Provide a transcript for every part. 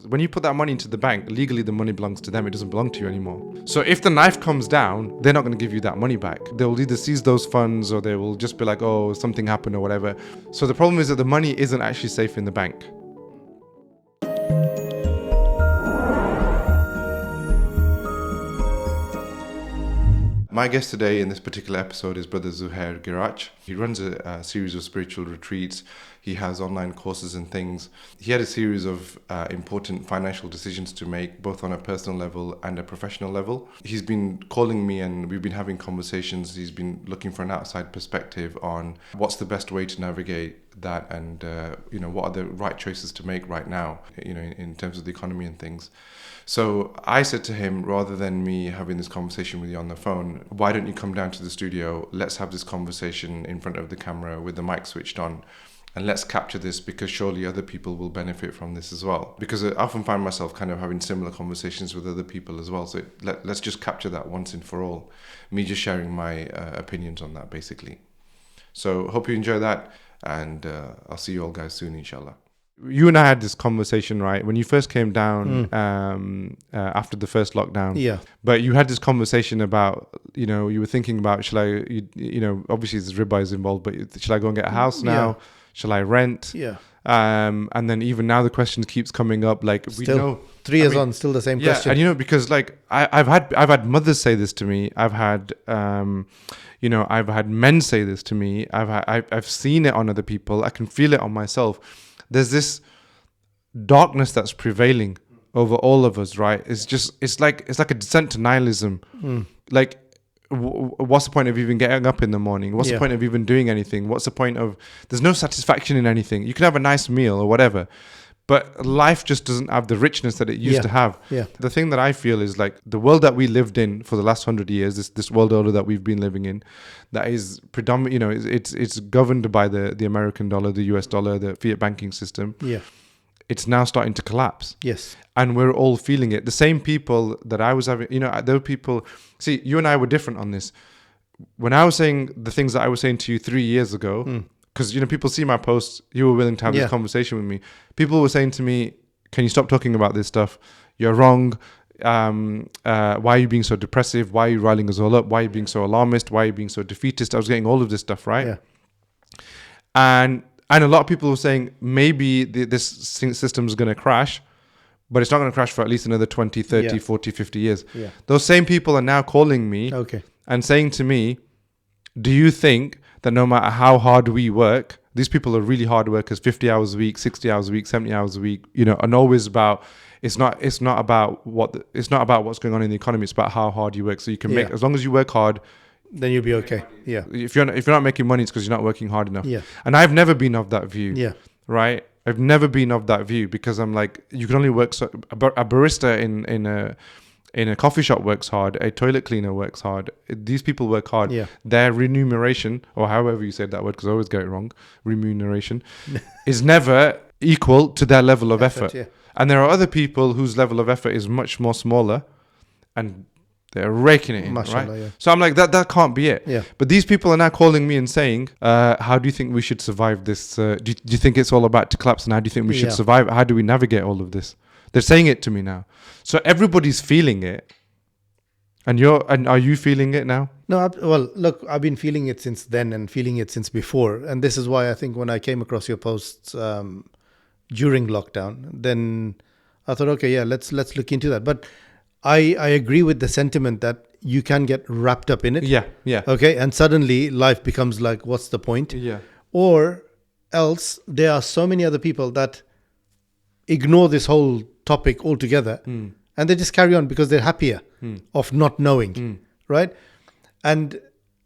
when you put that money into the bank, legally the money belongs to them. It doesn't belong to you anymore. So if the knife comes down, they're not going to give you that money back. They'll either seize those funds or they will just be like, oh, something happened or whatever. So the problem is that the money isn't actually safe in the bank. My guest today in this particular episode is Brother Zuhair Girach. He runs a series of spiritual retreats. He has online courses and things. He had a series of important financial decisions to make, both on a personal level and a professional level. He's been calling me and we've been having conversations. He's been looking for an outside perspective on what's the best way to navigate that and, what are the right choices to make right now, in terms of the economy and things. So I said to him, rather than me having this conversation with you on the phone, why don't you come down to the studio? Let's have this conversation in front of the camera with the mic switched on. And let's capture this because surely other people will benefit from this as well. Because I often find myself kind of having similar conversations with other people as well. So let's just capture that once and for all. Me just sharing my opinions on that, basically. So hope you enjoy that. And I'll see you all guys soon, inshallah. You and I had this conversation, right? When you first came down after the first lockdown. Yeah. But you had this conversation about, you were thinking about, obviously there's ribas involved, but shall I go and get a house now? Yeah. Shall I rent? Yeah. And then even now the question keeps coming up, like we know 3 years on, still the same question. And because like I've had mothers say this to me. I've had I've had men say this to me. I've seen it on other people. I can feel it on myself. There's this darkness that's prevailing over all of us, right? It's like a descent to nihilism. Like, what's the point of even getting up in the morning? What's the point of even doing anything? What's the point of? There's no satisfaction in anything. You can have a nice meal or whatever, but life just doesn't have the richness that it used to have. Yeah. The thing that I feel is like the world that we lived in for the last 100 years, this world order that we've been living in, that is predominant. It's governed by the American dollar, the US dollar, the fiat banking system. Yeah. It's now starting to collapse. Yes. And we're all feeling it. The same people that I was having, there were people, see, you and I were different on this. When I was saying the things that I was saying to you 3 years ago, because, people see my posts, you were willing to have this conversation with me. People were saying to me, can you stop talking about this stuff? You're wrong. Why are you being so depressive? Why are you riling us all up? Why are you being so alarmist? Why are you being so defeatist? I was getting all of this stuff, right? Yeah. And a lot of people were saying maybe this system is going to crash, but it's not going to crash for at least another 20, 30, 40, 50 years. Yeah. Those same people are now calling me and saying to me, do you think that no matter how hard we work, these people are really hard workers, 50 hours a week, 60 hours a week, 70 hours a week, and always about, it's not about what's going on in the economy. It's about how hard you work. So you can make, as long as you work hard, then you'll be okay. Yeah. If you're not making money, it's because you're not working hard enough. Yeah. And I've never been of that view. Yeah. Right. I've never been of that view because I'm like, you can only work so. A barista in a coffee shop works hard. A toilet cleaner works hard. These people work hard. Yeah. Their remuneration, or however you say that word, because I always get it wrong, remuneration, is never equal to their level of effort. Yeah. And there are other people whose level of effort is much more smaller, and they're raking it in, Mashallah, right? Yeah. So I'm like, that can't be it. Yeah. But these people are now calling me and saying, how do you think we should survive this? Do you think it's all about to collapse? And how do you think we should survive? How do we navigate all of this? They're saying it to me now. So everybody's feeling it. And are you feeling it now? No, look, I've been feeling it since then and feeling it since before. And this is why I think when I came across your posts during lockdown, then I thought, okay, let's look into that. But I agree with the sentiment that you can get wrapped up in it. Yeah. Okay, and suddenly life becomes like, what's the point? Yeah. Or else there are so many other people that ignore this whole topic altogether and they just carry on because they're happier of not knowing, right? And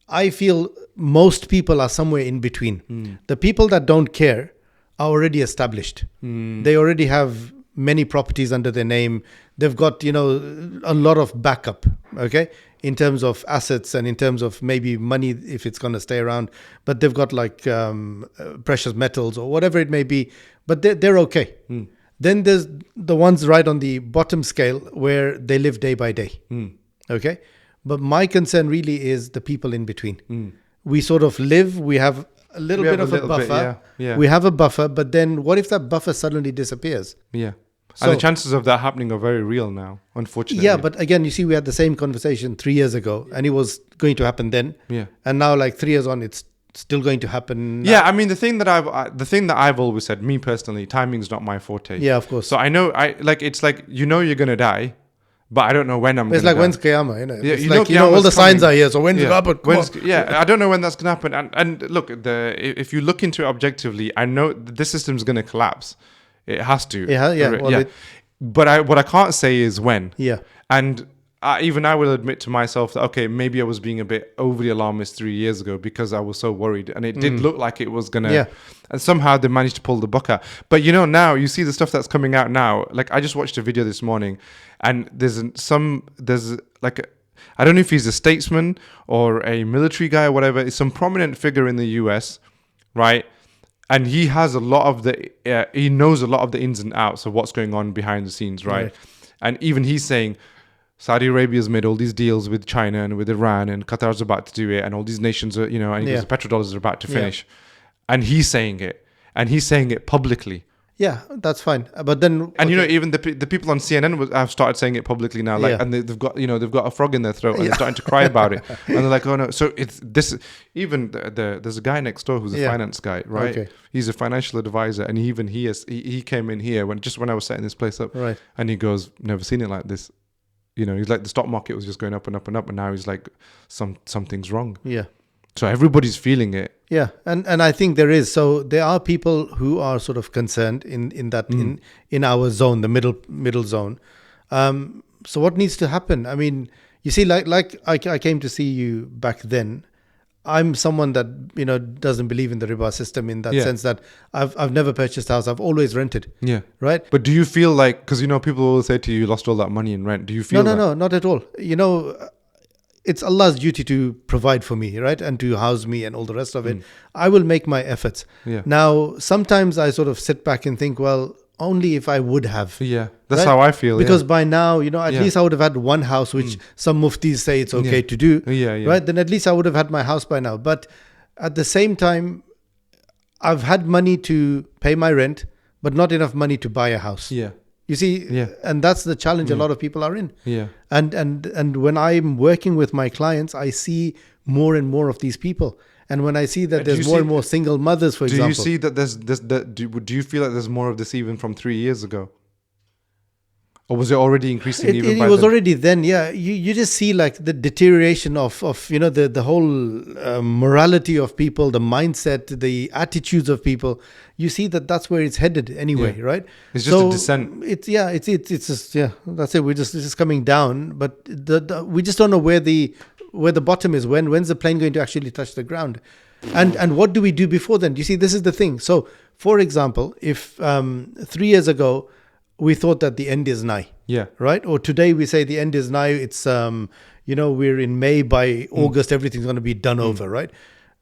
I feel most people are somewhere in between. The people that don't care are already established. They already have many properties under their name. They've got, a lot of backup, okay, in terms of assets and in terms of maybe money if it's going to stay around. But they've got like precious metals or whatever it may be. But they're okay. Then there's the ones right on the bottom scale where they live day by day, okay? But my concern really is the people in between. We sort of live, we have a little bit of a buffer. We have a buffer, but then what if that buffer suddenly disappears? Yeah. So, And the chances of that happening are very real now, unfortunately. yeah, but again, you see, we had the same conversation 3 years ago, and it was going to happen then. Yeah. And now, like 3 years on, it's still going to happen. Yeah, I mean, the thing that I've always said, me personally, timing's not my forte. Yeah, of course. So I know, it's like, you're going to die, but I don't know when I'm going It's to like, die. when's Qiyamah, you know? Yeah, It's you like, know all the Qiyamah's signs coming. are here. So when's it happen? Come on. Yeah, I don't know when that's going to happen. And look, if you look into it objectively, I know this system's going to collapse. It has to. Yeah. But what I can't say is when. Yeah. And even I will admit to myself that, okay, maybe I was being a bit overly alarmist 3 years ago because I was so worried. And it did look like it was going to... Yeah. And somehow they managed to pull the buck out. But now, you see the stuff that's coming out now. Like, I just watched a video this morning, and there's like... I don't know if he's a statesman or a military guy or whatever. It's some prominent figure in the US, right? And he has a lot of he knows a lot of the ins and outs of what's going on behind the scenes, right? And even he's saying Saudi Arabia's made all these deals with China and with Iran, and Qatar's about to do it, and all these nations are, and he goes, the petrodollars are about to finish. And he's saying it publicly. Yeah, that's fine. But then, and even the people on CNN have started saying it publicly now, like, and they've got a frog in their throat, and they're starting to cry about it, and they're like, oh no. So it's this. Even there's a guy next door who's a finance guy, right? Okay. He's a financial advisor, and he came in here when I was setting this place up, right? And he goes, never seen it like this. He's like, the stock market was just going up and up and up, and now he's like, something's wrong. Yeah. So everybody's feeling it. Yeah, and I think there is. So there are people who are sort of concerned in that in our zone, the middle zone. So what needs to happen? I mean, you see, like I came to see you back then. I'm someone that doesn't believe in the riba system in that sense that I've never purchased a house. I've always rented. Yeah. Right. But do you feel like, because people will say to you, you lost all that money in rent. Do you feel No, not at all. It's Allah's duty to provide for me, right? And to house me and all the rest of it. I will make my efforts. Yeah. Now, sometimes I sort of sit back and think, well, only if I would have. Yeah. That's how I feel. Because by now, at least I would have had one house, which some muftis say it's okay to do. Yeah. Right? Then at least I would have had my house by now. But at the same time, I've had money to pay my rent, but not enough money to buy a house. Yeah. You see, and that's the challenge a lot of people are in. Yeah. And when I'm working with my clients, I see more and more of these people. And when I see that there's more and more single mothers, for example. Do you see that do you feel like there's more of this even from 3 years ago? Or was it already increasing even by then? It was then? already then, yeah. You just see like the deterioration of the whole morality of people, the mindset, the attitudes of people. You see that that's where it's headed anyway, right? It's just a descent. It's just, that's it. It's just coming down, but we just don't know where the bottom is. When's the plane going to actually touch the ground? And what do we do before then? You see, this is the thing. So, for example, if 3 years ago we thought that the end is nigh, right? Or today we say the end is nigh. It's we're in May. By August, everything's going to be done over, right?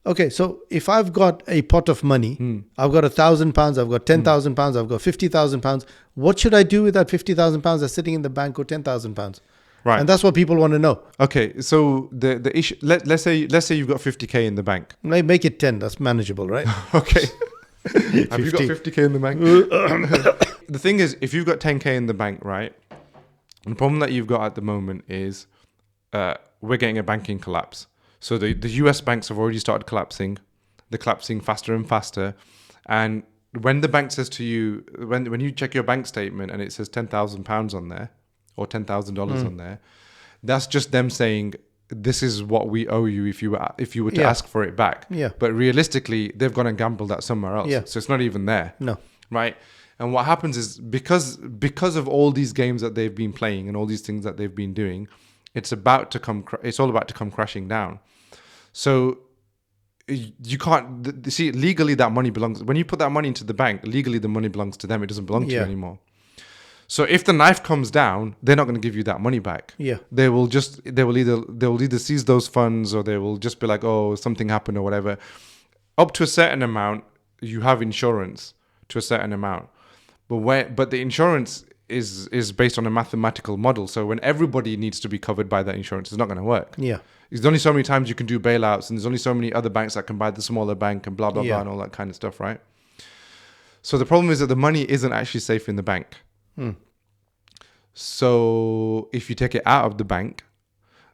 Okay, so if I've got a pot of money, I've got £1,000, I've got £10,000, I've got £50,000. What should I do with that £50,000 that's sitting in the bank, or £10,000? Right, and that's what people want to know. Okay, so the issue. Let's say you've got 50k in the bank. Make it 10. That's manageable, right? Okay. Have you got 50k in the bank? The thing is, if you've got 10k in the bank, right? The problem that you've got at the moment is we're getting a banking collapse. So the US banks have already started collapsing. They're collapsing faster and faster. And when the bank says to you, when you check your bank statement and it says £10,000 on there, or $10,000 on there, that's just them saying, this is what we owe you if you were to ask for it back. Yeah. But realistically, they've gone and gambled that somewhere else. Yeah. So it's not even there. No. Right? And what happens is, because of all these games that they've been playing and all these things that they've been doing, it's all about to come crashing down. So you can't see, legally that money belongs, when you put that money into the bank, legally the money belongs to them. It doesn't belong to you anymore. So if the knife comes down, they're not going to give you that money back. Yeah. They will either seize those funds, or they will just be like, oh, something happened or whatever. Up to a certain amount, you have insurance to a certain amount. But the insurance is based on a mathematical model. So when everybody needs to be covered by that insurance, it's not going to work. Yeah. There's only so many times you can do bailouts, and there's only so many other banks that can buy the smaller bank and blah, blah, blah, and all that kind of stuff, right? So the problem is that the money isn't actually safe in the bank. So if you take it out of the bank,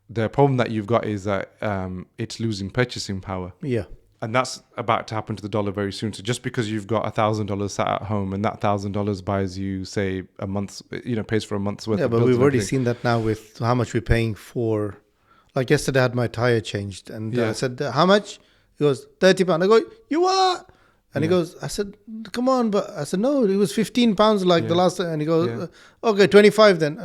the problem that you've got is that it's losing purchasing power. Yeah. And that's about to happen to the dollar very soon. So just because you've got $1,000 sat at home and that $1,000 buys you, say, a month's, pays for a month's worth Yeah, of but bills we've and already everything. seen that now with how much we're paying for. Like yesterday, I had my tire changed, and I said, "How much?" He goes, £30. I go, "You what?" And he goes, I said, "Come on," but I said, "No, it was £15 like the last time." And he goes, "Okay, 25 then."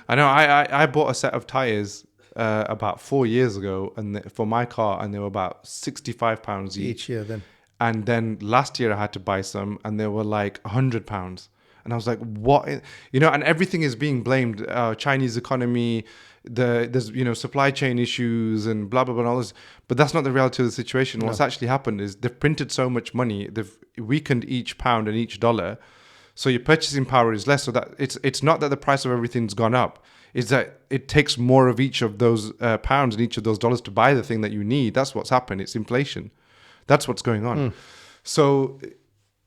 I know. I bought a set of tires about 4 years ago, and for my car, and they were about £65 each year then. And then last year I had to buy some, and they were like £100. And I was like, "What?" And everything is being blamed. Chinese economy, there's supply chain issues and blah blah blah and all this. But that's not the reality of the situation. What's actually happened is they've printed so much money, they've weakened each pound and each dollar. So your purchasing power is less. So that it's not that the price of everything's gone up. It's that it takes more of each of those pounds and each of those dollars to buy the thing that you need. That's what's happened. It's inflation. That's what's going on. So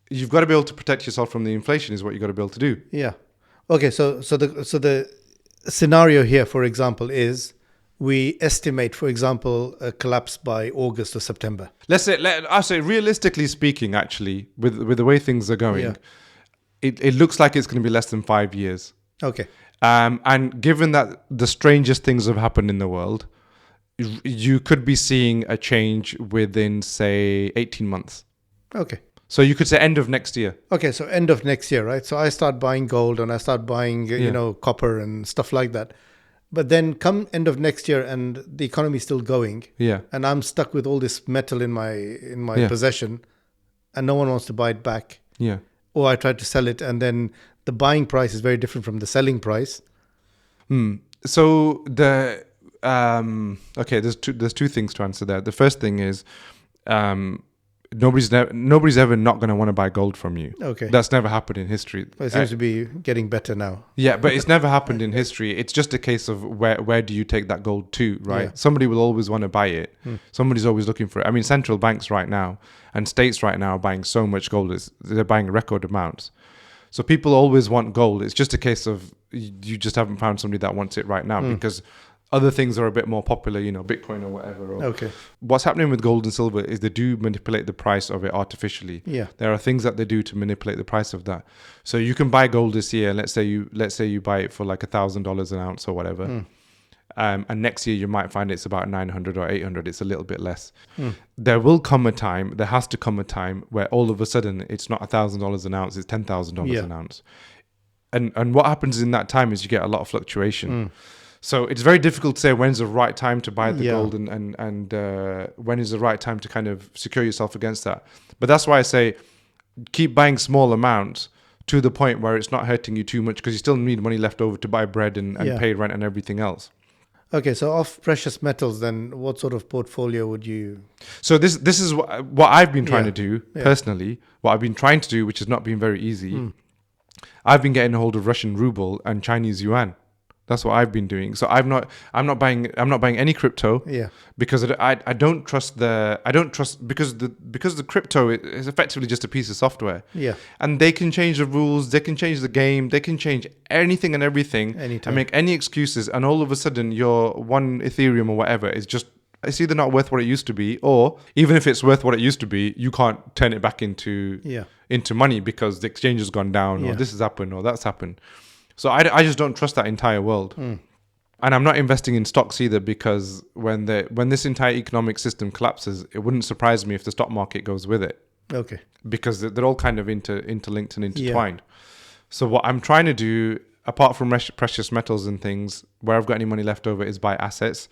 you've got to be able to protect yourself from the inflation. Is what you've got to be able to do. Yeah. Okay. So the scenario here, for example, is we estimate, for example, a collapse by August or September. I say realistically speaking, actually, with the way things are going. It looks like it's going to be less than 5 years. Okay. And given that the strangest things have happened in the world, you could be seeing a change within, say, 18 months. Okay. So you could say end of next year. Okay, so end of next year, right? So I start buying gold and I start buying, copper and stuff like that. But then come end of next year and the economy is still going. Yeah. And I'm stuck with all this metal in my possession and no one wants to buy it back. Yeah. Or I try to sell it and then the buying price is very different from the selling price. So there's two things to answer there. The first thing is nobody's ever not going to want to buy gold from you. Okay. That's never happened in history. But it seems to be getting better now. Yeah, but it's never happened in history. It's just a case of where do you take that gold to, right? Yeah. Somebody will always want to buy it. Somebody's always looking for it. I mean, central banks right now and states right now are buying so much gold. They're buying record amounts. So people always want gold. It's just a case of you just haven't found somebody that wants it right now because other things are a bit more popular, Bitcoin or whatever. Okay. What's happening with gold and silver is they do manipulate the price of it artificially. Yeah. There are things that they do to manipulate the price of that. So you can buy gold this year, and let's say you buy it for like $1,000 an ounce or whatever. And next year you might find it's about 900 or 800. It's a little bit less. There has to come a time where all of a sudden it's not $1,000 an ounce, it's $10,000 an ounce. And what happens in that time is you get a lot of fluctuation. So it's very difficult to say when's the right time to buy the gold and when is the right time to kind of secure yourself against that. But that's why I say keep buying small amounts to the point where it's not hurting you too much because you still need money left over to buy bread and pay rent and everything else. Okay, so of precious metals, then what sort of portfolio would you? So this is what I've been trying to do personally. What I've been trying to do, which has not been very easy. I've been getting a hold of Russian ruble and Chinese yuan. That's what I've been doing. So I'm not buying any crypto. Yeah. Because I don't trust because the crypto is effectively just a piece of software. Yeah. And they can change the rules, they can change the game, they can change anything and everything Anytime. and make any excuses, and all of a sudden your one Ethereum or whatever is just, it's either not worth what it used to be, or even if it's worth what it used to be, you can't turn it back into money because the exchange has gone down or this has happened or that's happened. So I just don't trust that entire world. And I'm not investing in stocks either because when this entire economic system collapses, it wouldn't surprise me if the stock market goes with it. Okay. Because they're all kind of interlinked and intertwined. So what I'm trying to do, apart from precious metals and things, where I've got any money left over is buy assets.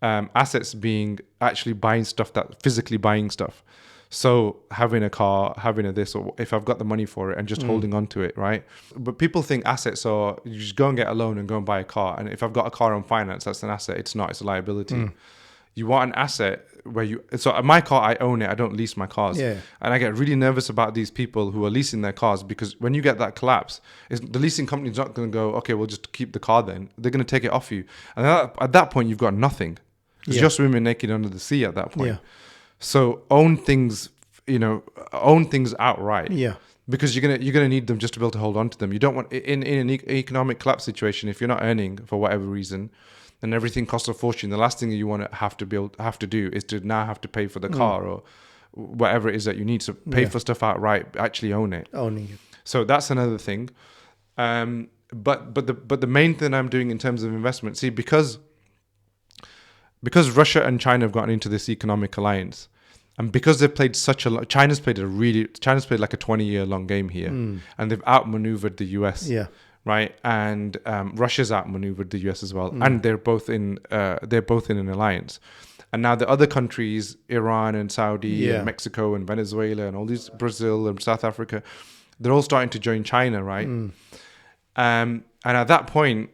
Assets being actually buying stuff, physically buying stuff. So having a car, having a this, or if I've got the money for it and just holding on to it, right? But people think assets are, you just go and get a loan and go and buy a car. And if I've got a car on finance, that's an asset. It's not, it's a liability. You want an asset so my car, I own it. I don't lease my cars. Yeah. And I get really nervous about these people who are leasing their cars because when you get that collapse, the leasing company's not going to go, okay, we'll just keep the car then. They're going to take it off you. And at that point, you've got nothing. Because you're swimming naked under the sea at that point. Yeah. So own things outright. Yeah. because you're gonna need them just to be able to hold on to them. You don't want in an economic collapse situation, if you're not earning for whatever reason, and everything costs a fortune. The last thing you want to have to do is to now have to pay for the car or whatever it is that you need. So pay for stuff outright, actually own it. Owning it. So that's another thing. But the main thing I'm doing in terms of investment, see, because Russia and China have gotten into this economic alliance, and because they've played China's played like a 20-year long game here, and they've outmaneuvered the US. Yeah. Right, and Russia's outmaneuvered the US as well, and they're both in an alliance. And now the other countries, Iran and Saudi and Mexico and Venezuela and all these, Brazil and South Africa, they're all starting to join China, right? And at that point,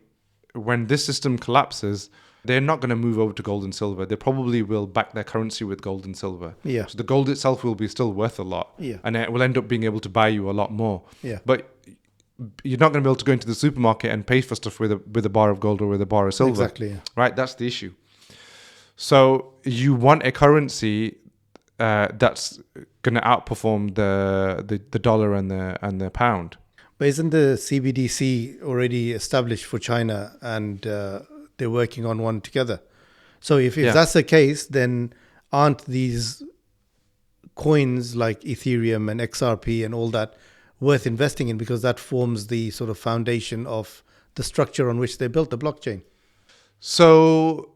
when this system collapses, they're not going to move over to gold and silver. They probably will back their currency with gold and silver. Yeah. So the gold itself will be still worth a lot. Yeah. And it will end up being able to buy you a lot more. Yeah. But you're not going to be able to go into the supermarket and pay for stuff with a bar of gold or with a bar of silver. Exactly. Yeah. Right? That's the issue. So you want a currency that's going to outperform the dollar and the pound. But isn't the CBDC already established for China, and they're working on one together? So if that's the case, then aren't these coins like Ethereum and XRP and all that worth investing in, because that forms the sort of foundation of the structure on which they built the blockchain? So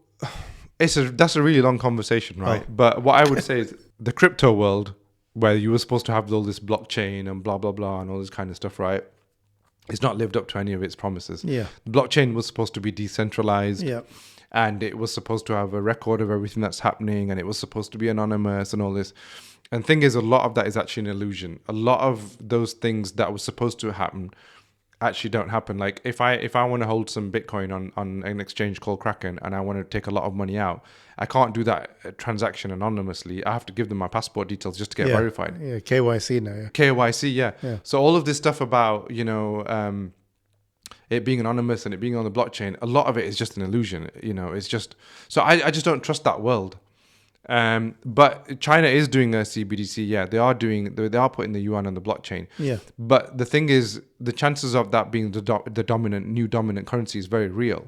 that's a really long conversation, right? But what I would say is the crypto world, where you were supposed to have all this blockchain and blah, blah, blah, and all this kind of stuff, right? It's not lived up to any of its promises. Yeah. The blockchain was supposed to be decentralized. Yeah. And it was supposed to have a record of everything that's happening, and it was supposed to be anonymous and all this. And thing is, a lot of that is actually an illusion. A lot of those things that were supposed to happen actually don't happen. Like if I want to hold some Bitcoin on an exchange called Kraken, and I want to take a lot of money out, I can't do that transaction anonymously. I have to give them my passport details just to get verified. Yeah, KYC now. Yeah. KYC, yeah. So all of this stuff about, it being anonymous and it being on the blockchain, a lot of it is just an illusion. It's just, so I just don't trust that world. But China is doing a CBDC. Yeah, they are putting the yuan on the blockchain. Yeah. But the thing is, the chances of that being the new dominant currency is very real.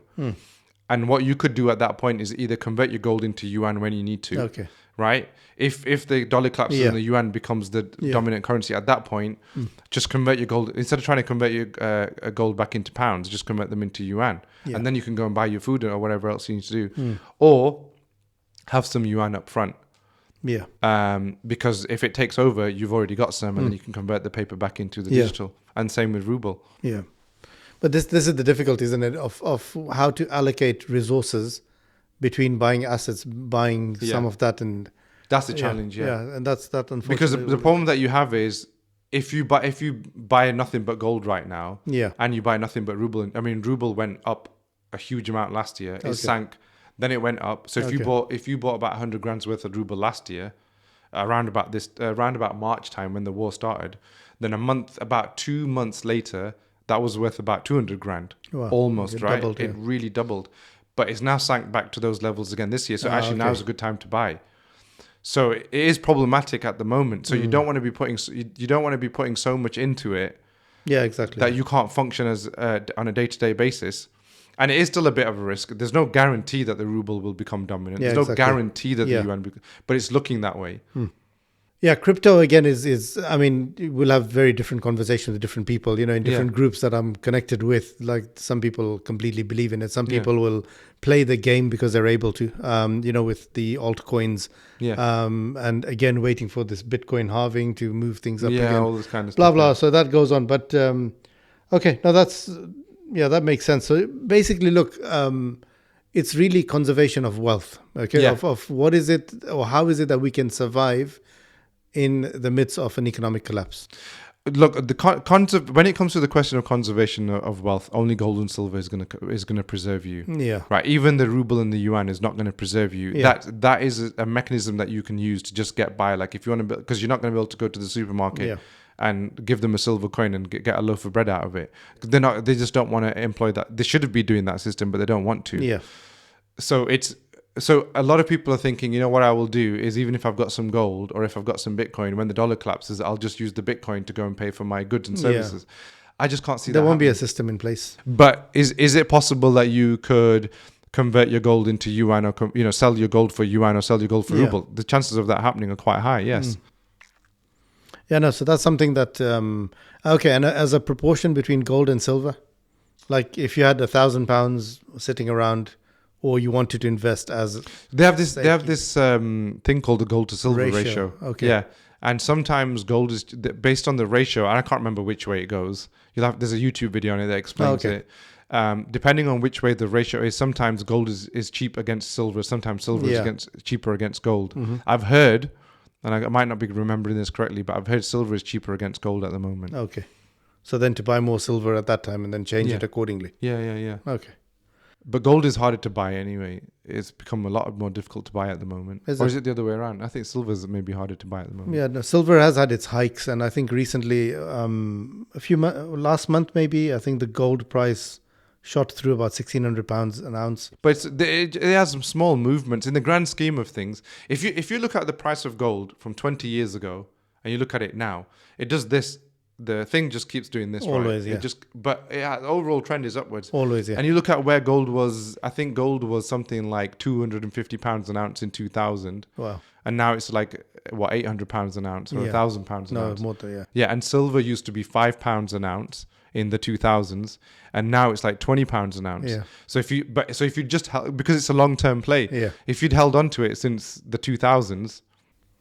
And what you could do at that point is either convert your gold into yuan when you need to. Okay. Right? If the dollar collapses and the yuan becomes the dominant currency at that point, just convert your gold. Instead of trying to convert your gold back into pounds, just convert them into yuan. Yeah. And then you can go and buy your food or whatever else you need to do. Or have some yuan up front. Yeah. Because if it takes over, you've already got some, and then you can convert the paper back into the digital. And same with ruble. Yeah. But this is the difficulty, isn't it, of how to allocate resources between buying assets, buying some of that, and that's the challenge. Yeah. And that's that. Unfortunately, because the problem that you have is if you buy nothing but gold right now, and you buy nothing but ruble. Ruble went up a huge amount last year. It sank, then it went up. So if you bought about 100 grand's worth of ruble last year, around about March time when the war started, then about 2 months later, that was worth about 200 grand, almost, right? Doubled, it really doubled, but it's now sank back to those levels again this year. So now is a good time to buy. So it is problematic at the moment. So you don't want to be putting so much into it, exactly, that you can't function as on a day-to-day basis. And it is still a bit of a risk. There's no guarantee that the ruble will become dominant. There's no guarantee that the yuan, but it's looking that way. Yeah, crypto again is we'll have very different conversations with different people, in different groups that I'm connected with. Like some people completely believe in it. Some people will play the game because they're able to, with the altcoins. And again, waiting for this Bitcoin halving to move things up again. All this kind of blah, stuff. blah. So that goes on. But, okay, now that makes sense. So basically, look, it's really conservation of wealth, okay? Of what is it, or how is it that we can survive in the midst of an economic collapse? Look, when it comes to the question of conservation of wealth, only gold and silver is going to preserve you. Yeah. Right. Even the ruble and the yuan is not going to preserve you. Yeah. That is a mechanism that you can use to just get by. Like if you want to, because you're not going to be able to go to the supermarket and give them a silver coin and get a loaf of bread out of it. They just don't want to employ that. They should be doing that system, but they don't want to. Yeah. So So a lot of people are thinking, you know, what I will do is even if I've got some gold or if I've got some Bitcoin, when the dollar collapses, I'll just use the Bitcoin to go and pay for my goods and services. I just can't see There that won't be a happening. system in place. But is it possible that you could convert your gold into yuan, or sell your gold for yuan or sell your gold for ruble? The chances of that happening are quite high. Yes. Yeah, no. So that's something that okay. And as a proportion between gold and silver, like if you had £1,000 sitting around, or you wanted to invest as They have this thing called the gold to silver ratio. Okay. Yeah. And sometimes gold is based on the ratio, and I can't remember which way it goes. There's a YouTube video on it that explains it. Depending on which way the ratio is, sometimes gold is cheap against silver. Sometimes silver is cheaper against gold. I've heard, and I might not be remembering this correctly, but I've heard silver is cheaper against gold at the moment. Okay. So then to buy more silver at that time and then change it accordingly. Yeah. Okay. But gold is harder to buy anyway. It's become a lot more difficult to buy at the moment. Is it the other way around? I think silver is maybe harder to buy at the moment. Yeah, no, silver has had its hikes, and I think recently, last month maybe, I think the gold price shot through about £1,600 an ounce. But it has some small movements in the grand scheme of things. If you look at the price of gold from 20 years ago and you look at it now, it does this. The thing just keeps doing this. Always, right? The overall trend is upwards. Always, yeah. And you look at where gold was. I think gold was something like £250 an ounce in 2000. Wow. And now it's like £800 an ounce or £1,000 an ounce. No, more than, Yeah, and silver used to be £5 an ounce in the 2000s, and now it's like £20 an ounce. Yeah. So if you just because it's a long-term play, if you'd held on to it since the 2000s,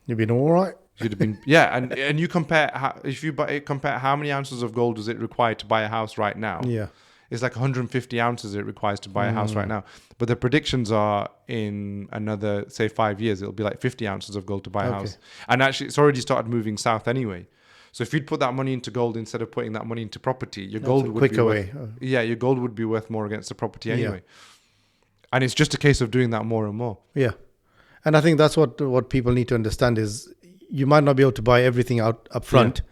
you've been all right. you'd have been and you compare how many ounces of gold does it require to buy a house right now? Yeah. It's like 150 ounces it requires to buy a house right now. But the predictions are in another, say, 5 years, it'll be like 50 ounces of gold to buy a house. And actually, it's already started moving south anyway. So if you'd put that money into gold instead of putting that money into property, your gold would be your gold would be worth more against the property anyway. And it's just a case of doing that more and more. Yeah. And I think that's what people need to understand is you might not be able to buy everything up front,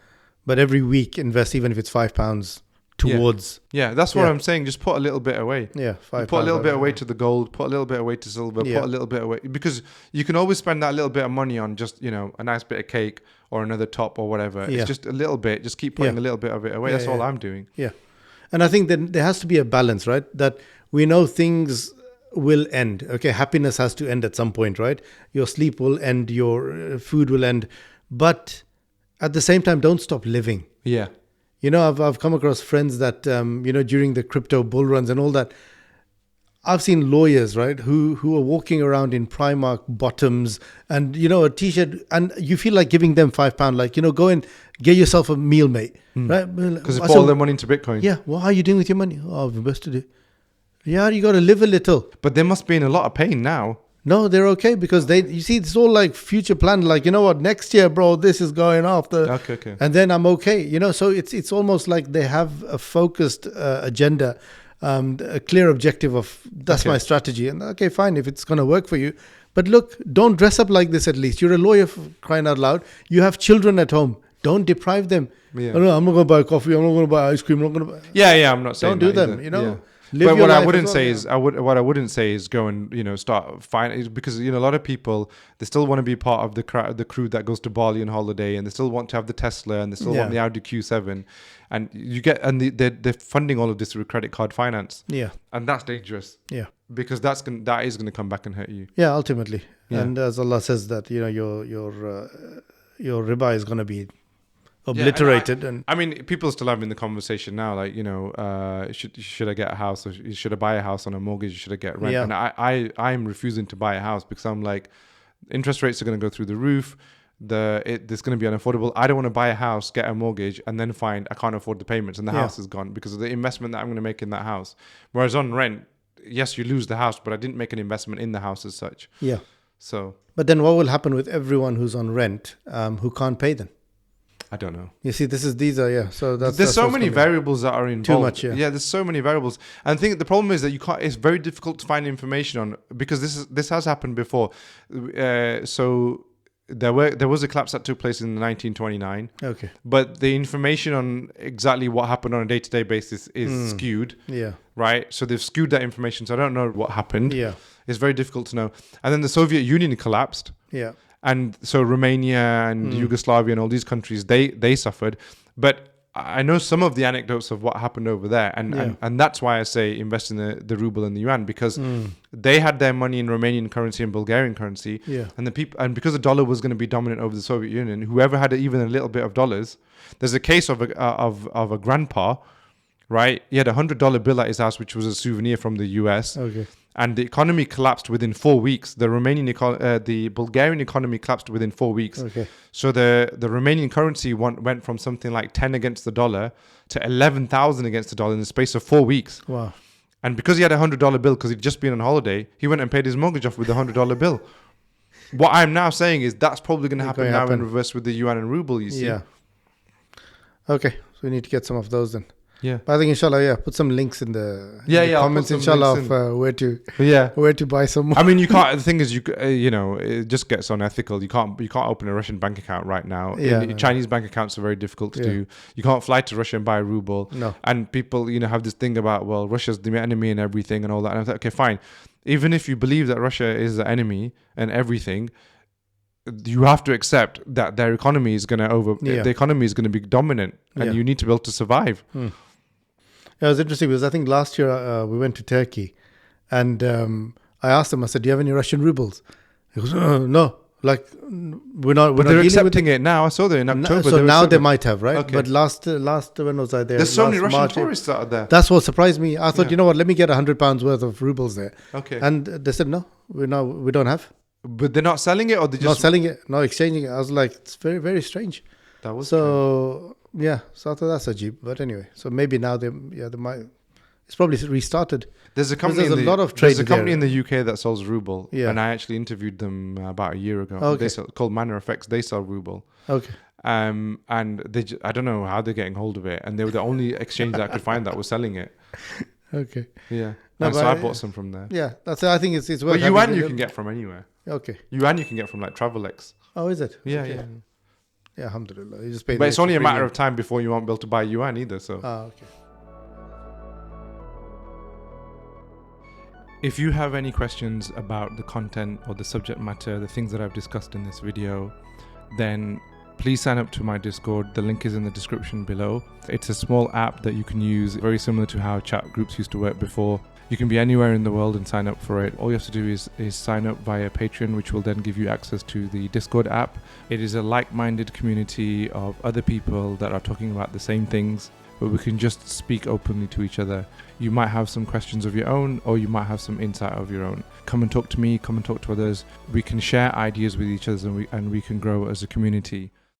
but every week invest, even if it's £5 towards. Yeah, that's what I'm saying. Just put a little bit away. Yeah, £5. Put a little bit away to the gold, put a little bit away to silver, put a little bit away. Because you can always spend that little bit of money on just, a nice bit of cake or another top or whatever. It's just a little bit. Just keep putting a little bit of it away. That's all I'm doing. Yeah. And I think that there has to be a balance, right? That we know things will end. Okay, happiness has to end at some point, right? Your sleep will end, your food will end. But at the same time, don't stop living. Yeah. I've come across friends that, during the crypto bull runs and all that, I've seen lawyers, right, who are walking around in Primark bottoms and, a T-shirt, and you feel like giving them £5, like, go and get yourself a meal, mate. Right? Because they put all their money into Bitcoin. Yeah. What are you doing with your money? Oh, I've invested it. Yeah, you got to live a little. But they must be in a lot of pain now. No, they're okay because it's all like future plan. Like, next year, bro, this is going off Okay. and then I'm okay. So it's almost like they have a focused agenda, a clear objective of that's my strategy. And okay, fine, if it's going to work for you. But look, don't dress up like this at least. You're a lawyer, for crying out loud. You have children at home. Don't deprive them. Yeah. Oh, no, I'm not going to buy coffee. I'm not going to buy ice cream. I'm not going to buy... Yeah, I'm not saying don't do that them, either. Yeah. But what I wouldn't say is go and start finding, because a lot of people, they still want to be part of the crew that goes to Bali on holiday, and they still want to have the Tesla, and they still want the Audi Q7, and they're funding all of this with credit card finance. Yeah, and that's dangerous. Yeah, because that is going to come back and hurt you. Yeah, ultimately. Yeah. And as Allah says that your riba is going to be obliterated. And I mean, people are still having the conversation now, like, should I get a house, or should I buy a house on a mortgage, or should I get rent? And I'm refusing to buy a house because I'm like, interest rates are going to go through the roof. It's going to be unaffordable. I don't want to buy a house, get a mortgage, and then find I can't afford the payments and the house is gone because of the investment that I'm going to make in that house. Whereas on rent, yes, you lose the house, but I didn't make an investment in the house as such. Yeah. So. But then what will happen with everyone who's on rent, who can't pay them? I don't know. You see, so there's so many variables that are involved. Too much, yeah. Yeah, there's so many variables. And I think the problem is that it's very difficult to find information on, because this has happened before. So there was a collapse that took place in 1929. Okay. But the information on exactly what happened on a day-to-day basis is skewed. Yeah. Right? So they've skewed that information. So I don't know what happened. Yeah. It's very difficult to know. And then the Soviet Union collapsed. Yeah. And so Romania and Yugoslavia and all these countries, they suffered. But I know some of the anecdotes of what happened over there. And that's why I say invest in the ruble and the yuan, because they had their money in Romanian currency and Bulgarian currency. Yeah. And because the dollar was going to be dominant over the Soviet Union, whoever had even a little bit of dollars, there's a case of a grandpa, right? He had $100 bill at his house, which was a souvenir from the US. Okay. And the economy collapsed within 4 weeks. The Bulgarian economy collapsed within 4 weeks. Okay. So the Romanian currency went from something like 10 against the dollar to 11,000 against the dollar in the space of 4 weeks. Wow. And because he had a $100 bill, because he'd just been on holiday, he went and paid his mortgage off with the $100 bill. What I'm now saying is that's probably going to happen now in reverse with the yuan and ruble, you see. Yeah. Okay. So we need to get some of those then. Yeah. But I think inshallah, put some links in the comments, inshallah, of where to buy some. I mean, you can't. The thing is, it just gets unethical. You can't open a Russian bank account right now. Chinese bank accounts are very difficult to do. You can't fly to Russia and buy a ruble. No. And people, have this thing about, well, Russia's the enemy and everything and all that. And I thought, okay, fine. Even if you believe that Russia is the enemy and everything, you have to accept that their economy is going to the economy is going to be dominant, and you need to be able to survive. Yeah, it was interesting because I think last year we went to Turkey, and I asked him. I said, "Do you have any Russian rubles?" He goes, "No, like we're not." But they're accepting it now. I saw that in October. So now they might have, right? Okay. But last when was I there? There's so many Russian March, tourists out there. That's what surprised me. I thought, you know what? Let me get £100 worth of rubles there. Okay. And they said, "No, we don't have." But they're not selling it, or they're just not selling it, not exchanging it. I was like, it's very, very strange. That was so. Yeah, so I thought that's Ajib. But anyway, so maybe now they might. It's probably restarted. There's a company. There's a lot of trade. There's a company in the UK that sells ruble, and I actually interviewed them about a year ago. Okay. Called Manor Effects. They sell ruble. Okay. And I don't know how they're getting hold of it, and they were the only exchange that I could find that was selling it. Okay. Yeah. No, so I bought some from there. Yeah, that's. I think it's worth. But yuan you can get from anywhere. Okay. Yuan you can get from like Travelex. Oh, is it? Yeah, okay. yeah. Yeah, alhamdulillah. You just pay. But it's only a matter of time before you won't be able to buy yuan either. So. Okay. If you have any questions about the content or the subject matter, the things that I've discussed in this video, then please sign up to my Discord. The link is in the description below. It's a small app that you can use, very similar to how chat groups used to work before. You can be anywhere in the world and sign up for it. All you have to do is sign up via Patreon, which will then give you access to the Discord app. It is a like-minded community of other people that are talking about the same things, but we can just speak openly to each other. You might have some questions of your own, or you might have some insight of your own. Come and talk to me, come and talk to others. We can share ideas with each other, and we can grow as a community.